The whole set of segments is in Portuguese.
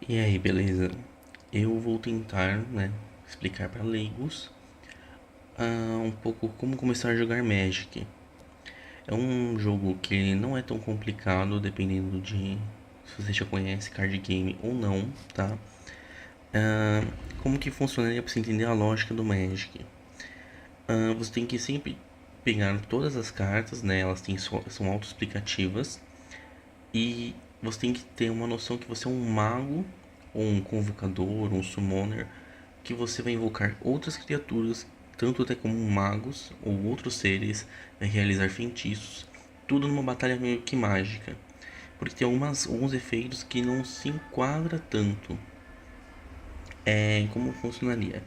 E aí, beleza? Eu vou tentar, explicar para leigos um pouco como começar a jogar Magic. É um jogo que não é tão complicado, dependendo de se você já conhece card game ou não, tá? Ah, como que funcionaria para você entender a lógica do Magic? Você tem que sempre pegar todas as cartas, né? Elas são autoexplicativas e você tem que ter uma noção que você é um mago, ou um convocador, um summoner, que você vai invocar outras criaturas, tanto até como magos ou outros seres, vai realizar feitiços, tudo numa batalha meio que mágica. Porque tem alguns efeitos que não se enquadra tanto. Como funcionaria?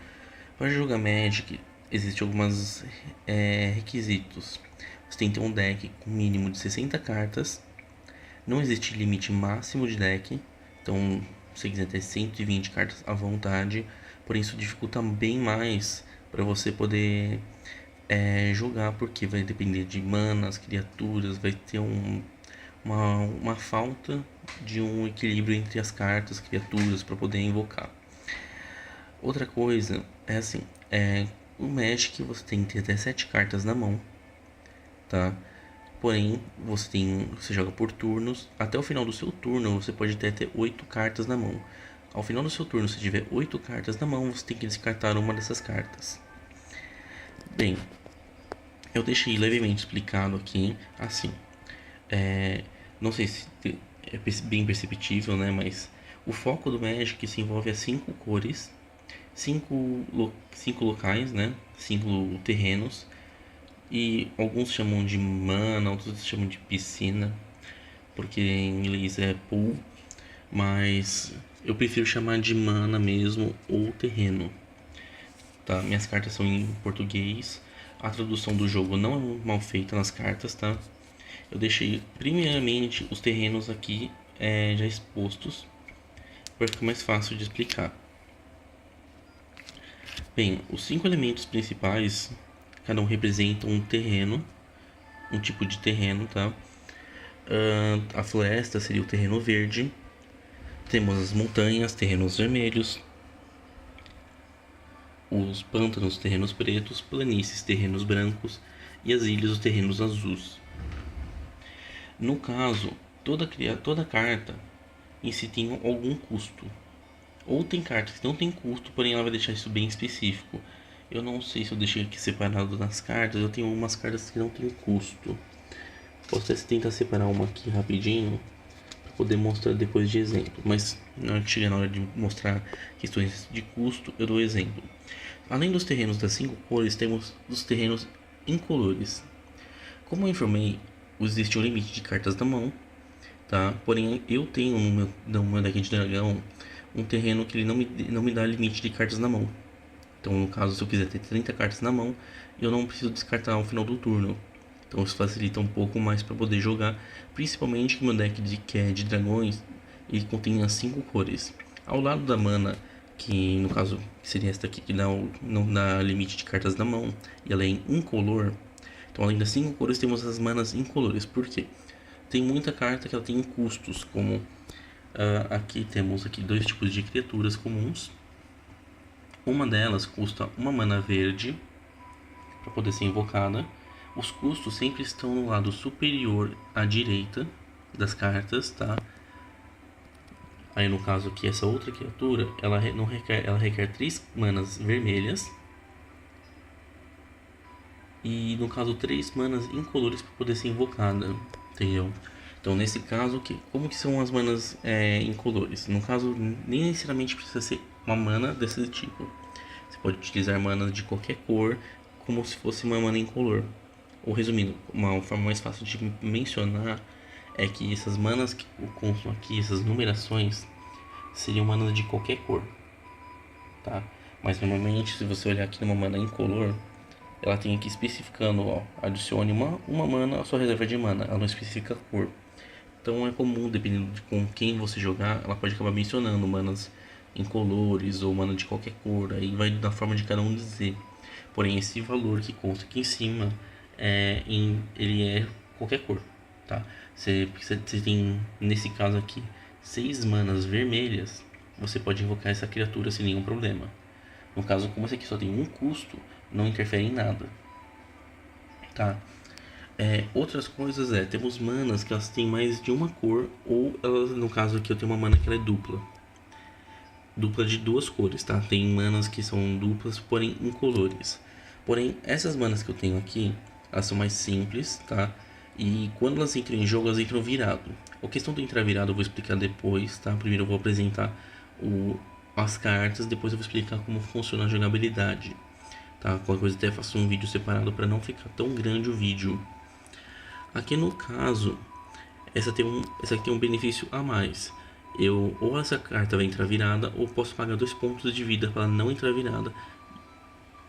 Para jogar Magic, existem alguns requisitos. Você tem que ter um deck com mínimo de 60 cartas. Não existe limite máximo de deck. Então, se você quiser ter 120 cartas à vontade. Porém, isso dificulta bem mais para você poder jogar, porque vai depender de manas, criaturas, vai ter uma falta de um equilíbrio entre as cartas, criaturas para poder invocar. Outra coisa é assim, o Magic você tem que ter até 7 cartas na mão, tá? Porém, você joga por turnos. Até o final do seu turno, você pode ter até 8 cartas na mão. Ao final do seu turno, se tiver 8 cartas na mão, você tem que descartar uma dessas cartas. Bem, eu deixei levemente explicado aqui, assim. É, não sei se é bem perceptível, né? Mas o foco do Magic se envolve a 5 cores, 5 locais, né? 5 terrenos. E alguns chamam de mana, outros chamam de piscina, porque em inglês é pool, mas eu prefiro chamar de mana mesmo ou terreno, tá? Minhas cartas são em português, a tradução do jogo não é mal feita nas cartas, tá? Eu deixei primeiramente os terrenos aqui já expostos, para ficar mais fácil de explicar. Bem, os 5 elementos principais, cada um representa um terreno, um tipo de terreno, tá? A floresta seria o terreno verde. Temos as montanhas, terrenos vermelhos. Os pântanos, terrenos pretos. Planícies, terrenos brancos. E as ilhas, os terrenos azuis. No caso, toda carta em si tem algum custo. Ou tem cartas que não tem custo, porém ela vai deixar isso bem específico. Eu não sei se eu deixei aqui separado nas cartas. Eu tenho algumas cartas que não tem custo. Posso até tentar separar uma aqui rapidinho para poder mostrar depois de exemplo. Mas na hora que chegar na hora de mostrar questões de custo, eu dou exemplo. Além dos terrenos das 5 cores, temos os terrenos incolores. Como eu informei, existe um limite de cartas na mão, tá? Porém, eu tenho no meu deck de dragão um terreno que ele não me dá limite de cartas na mão. Então, no caso, se eu quiser ter 30 cartas na mão, eu não preciso descartar ao final do turno. Então, isso facilita um pouco mais para poder jogar, principalmente que meu deck que é de dragões ele contém as 5 cores. Ao lado da mana, que no caso seria esta aqui, que não dá limite de cartas na mão, e ela é em incolor. Então, além das 5 cores, temos as manas incolores. Por quê? Tem muita carta que ela tem custos, como aqui temos aqui 2 tipos de criaturas comuns. Uma delas custa uma mana verde para poder ser invocada. Os custos sempre estão no lado superior à direita das cartas, tá? Aí no caso aqui, essa outra criatura, ela requer 3 manas vermelhas. E no caso, 3 manas incolores para poder ser invocada, entendeu? Então nesse caso, como que são as manas incolores? No caso, nem necessariamente precisa ser uma mana desse tipo. Você pode utilizar manas de qualquer cor, como se fosse uma mana incolor. Ou resumindo, uma forma mais fácil de mencionar é que essas manas que constam aqui, essas numerações, seriam manas de qualquer cor, tá? Mas normalmente, se você olhar aqui numa mana incolor, ela tem aqui especificando, ó, adicione uma mana à sua reserva de mana, ela não especifica a cor. Então é comum, dependendo de com quem você jogar, ela pode acabar mencionando manas incolores ou mana de qualquer cor, aí vai da forma de cada um dizer. Porém, esse valor que consta aqui em cima, ele é qualquer cor, tá? Você tem, nesse caso aqui, 6 manas vermelhas, você pode invocar essa criatura sem nenhum problema. No caso, como esse aqui só tem um custo, não interfere em nada, tá? Outras coisas temos manas que elas têm mais de uma cor, ou elas, no caso aqui eu tenho uma mana que ela é dupla. Dupla de duas cores, tá? Tem manas que são duplas, porém incolores. Porém, essas manas que eu tenho aqui, elas são mais simples, tá? E quando elas entram em jogo, elas entram virado. A questão do entrar virado eu vou explicar depois, tá? Primeiro eu vou apresentar as cartas, depois eu vou explicar como funciona a jogabilidade, tá? Qualquer coisa até faço um vídeo separado para não ficar tão grande o vídeo. Aqui no caso, essa aqui tem um benefício a mais. Ou essa carta vai entrar virada, ou posso pagar 2 pontos de vida para ela não entrar virada.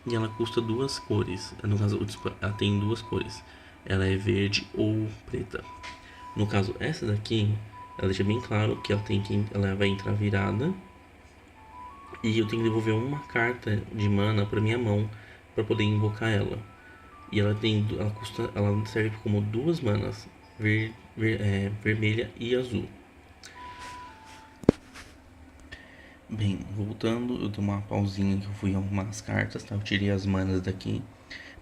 E ela custa 2 cores. No caso, ela tem 2 cores. Ela é verde ou preta. No caso, essa daqui, ela deixa bem claro que ela vai entrar virada. E eu tenho que devolver uma carta de mana para minha mão para poder invocar ela. E ela serve como 2 manas, vermelha e azul. Bem, voltando, eu dei uma pausinha que eu fui arrumar as cartas, tá? Eu tirei as manas daqui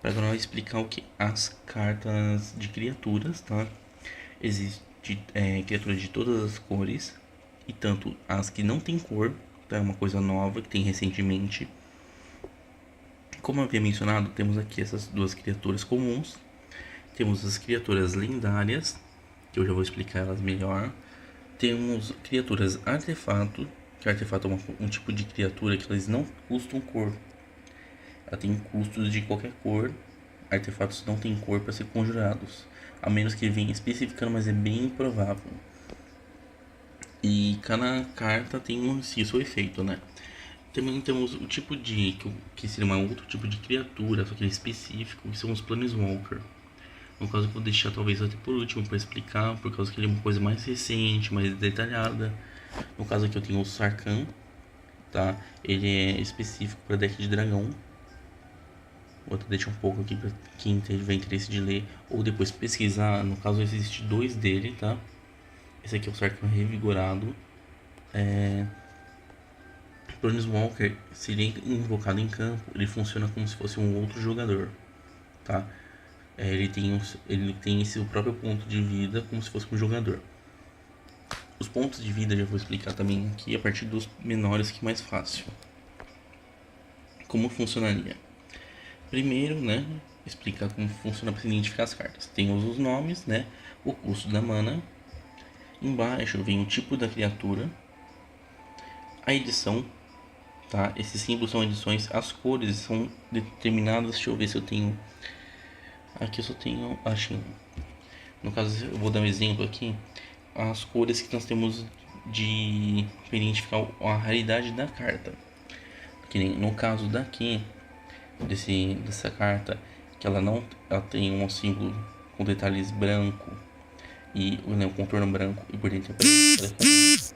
para agora explicar o que as cartas de criaturas, tá? Existem criaturas de todas as cores e tanto as que não tem cor, tá? É uma coisa nova que tem recentemente. Como eu havia mencionado, temos aqui essas 2 criaturas comuns. Temos as criaturas lendárias, que eu já vou explicar elas melhor. Temos criaturas artefato, que artefato é um tipo de criatura que eles não custam cor. Ela tem custos de qualquer cor. Artefatos não têm cor para ser conjurados, a menos que venha especificando, mas é bem improvável. E cada carta tem seu efeito, né? Também temos o tipo que seria um outro tipo de criatura, só que é específico, que são os Planeswalker. No caso, eu vou deixar talvez até por último para explicar, por causa que ele é uma coisa mais recente, mais detalhada. No caso aqui eu tenho o Sarkhan, tá? Ele é específico para deck de dragão. Vou até deixar um pouco aqui para quem tiver interesse de ler ou depois pesquisar. No caso, existem 2 dele, tá? Esse aqui é o Sarkhan revigorado. Planeswalker, se ele é invocado em campo, ele funciona como se fosse um outro jogador, tá? Ele tem seu próprio ponto de vida como se fosse um jogador. Os pontos de vida eu já vou explicar também aqui a partir dos menores, que é mais fácil. Como funcionaria? Primeiro, né, explicar como funciona para identificar as cartas. Tem os nomes, né, o custo da mana. Embaixo vem o tipo da criatura, a edição, tá? Esses símbolos são edições, as cores são determinadas. Deixa eu ver se eu tenho. Aqui eu só tenho, acho. No caso, eu vou dar um exemplo aqui. As cores que nós temos para identificar a raridade da carta. Que nem no caso daqui, dessa carta, que ela tem um símbolo com detalhes branco e um contorno branco e por dentro é preto.